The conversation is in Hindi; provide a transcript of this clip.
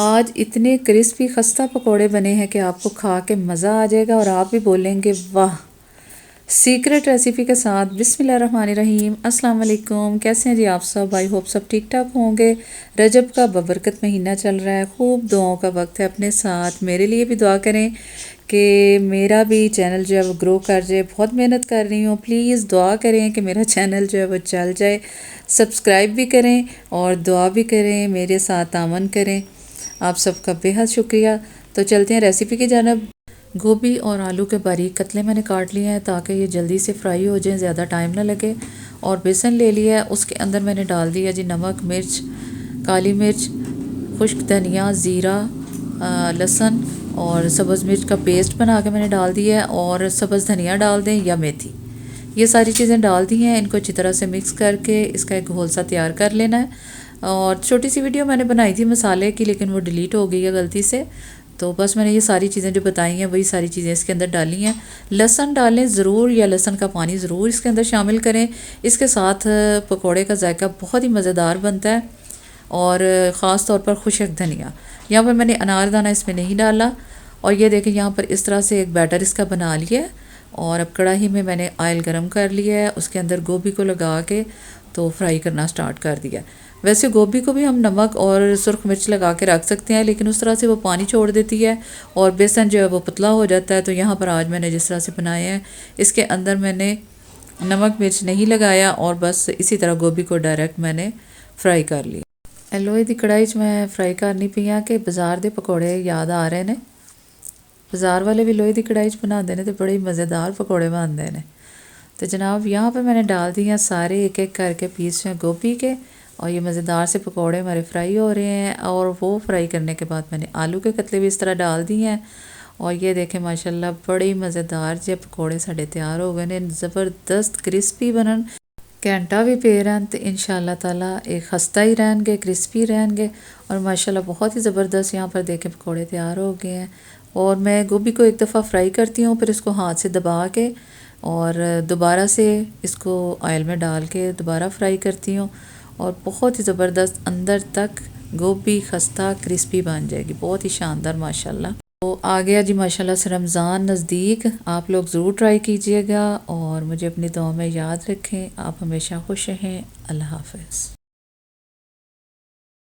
आज इतने क्रिस्पी खस्ता पकोड़े बने हैं कि आपको खा के मज़ा आ जाएगा और आप भी बोलेंगे वाह। सीक्रेट रेसिपी के साथ बिस्मिल्लाहिर्रहमानिर्रहीम। अस्सलाम वालेकुम, कैसे हैं जी आप सब? आई होप सब ठीक ठाक होंगे। रजब का बबरकत महीना चल रहा है, खूब दुआओं का वक्त है। अपने साथ मेरे लिए भी दुआ करें कि मेरा भी चैनल जो है वो ग्रो कर जाए। बहुत मेहनत कर रही हूँ, प्लीज़ दुआ करें कि मेरा चैनल जो है वो चल जाए। सब्सक्राइब भी करें और दुआ भी करें, मेरे साथ तावन करें। आप सबका बेहद शुक्रिया। तो चलते हैं रेसिपी की जानब। गोभी और आलू के बारीक कतले मैंने काट लिए हैं ताकि ये जल्दी से फ्राई हो जाएं, ज़्यादा टाइम ना लगे। और बेसन ले लिया है, उसके अंदर मैंने डाल दिया जी नमक, मिर्च, काली मिर्च, खुश्क धनिया, ज़ीरा, लहसुन और सब्ज़ मिर्च का पेस्ट बना के मैंने डाल दिया है। और सब्ज़ धनिया डाल दें या मेथी, ये सारी चीज़ें डाल दी हैं। इनको अच्छी तरह से मिक्स करके इसका एक घोल सा तैयार कर लेना है। और छोटी सी वीडियो मैंने बनाई थी मसाले की, लेकिन वो डिलीट हो गई है गलती से। तो बस मैंने ये सारी चीज़ें जो बताई हैं वही सारी चीज़ें इसके अंदर डाली हैं। लहसुन डालें ज़रूर, या लहसुन का पानी ज़रूर इसके अंदर शामिल करें। इसके साथ पकोड़े का जायका बहुत ही मज़ेदार बनता है। और ख़ास तौर पर खुश्क धनिया, यहाँ पर मैंने अनारदाना इसमें नहीं डाला। और ये देखें, यहाँ पर इस तरह से एक बैटर इसका बना लिया है। और अब कढ़ाई में मैंने ऑयल गरम कर लिया है, उसके अंदर गोभी को लगा के तो फ्राई करना स्टार्ट कर दिया। वैसे गोभी को भी हम नमक और सुर्ख मिर्च लगा के रख सकते हैं, लेकिन उस तरह से वो पानी छोड़ देती है और बेसन जो है वो पतला हो जाता है। तो यहाँ पर आज मैंने जिस तरह से बनाया है, इसके अंदर मैंने नमक मिर्च नहीं लगाया और बस इसी तरह गोभी को डायरेक्ट मैंने फ्राई कर लिया। लोहे की कढ़ाई मैं फ्राई करनी पई हाँ कि बाजार के पकौड़े याद आ रहे हैं। बाजार वाले भी लोहे की कढ़ाई बनाते हैं तो बड़े मज़ेदार पकौड़े बनते हैं। तो जनाब यहाँ पर मैंने डाल दिया सारे एक एक करके पीस हैं गोभी के। और ये मज़ेदार से पकोड़े हमारे फ्राई हो रहे हैं। और वो फ्राई करने के बाद मैंने आलू के कतले भी इस तरह डाल दिए हैं। और ये देखें माशाल्लाह बड़े मज़ेदार जो पकोड़े साढ़े तैयार हो गए ने, ज़बरदस्त क्रिस्पी बनन। घंटा भी पे रहन तो इंशाल्लाह ताला एक खस्ता ही रहनगे, क्रिस्पी रहनगे। और माशाल्लाह बहुत ही ज़बरदस्त यहाँ पर देखें पकोड़े तैयार हो गए हैं। और मैं गोभी को एक दफ़ा फ्राई करती हूँ, फिर इसको हाथ से दबा के और दोबारा से इसको ऑयल में डाल के दोबारा फ्राई करती हूँ। और बहुत ही ज़बरदस्त अंदर तक गोभी खस्ता क्रिस्पी बन जाएगी, बहुत ही शानदार माशाल्लाह। तो आ गया जी माशाल्लाह से रमज़ान नज़दीक। आप लोग ज़रूर ट्राई कीजिएगा और मुझे अपनी दुआ में याद रखें। आप हमेशा खुश रहें। अल्लाह हाफ़िज़।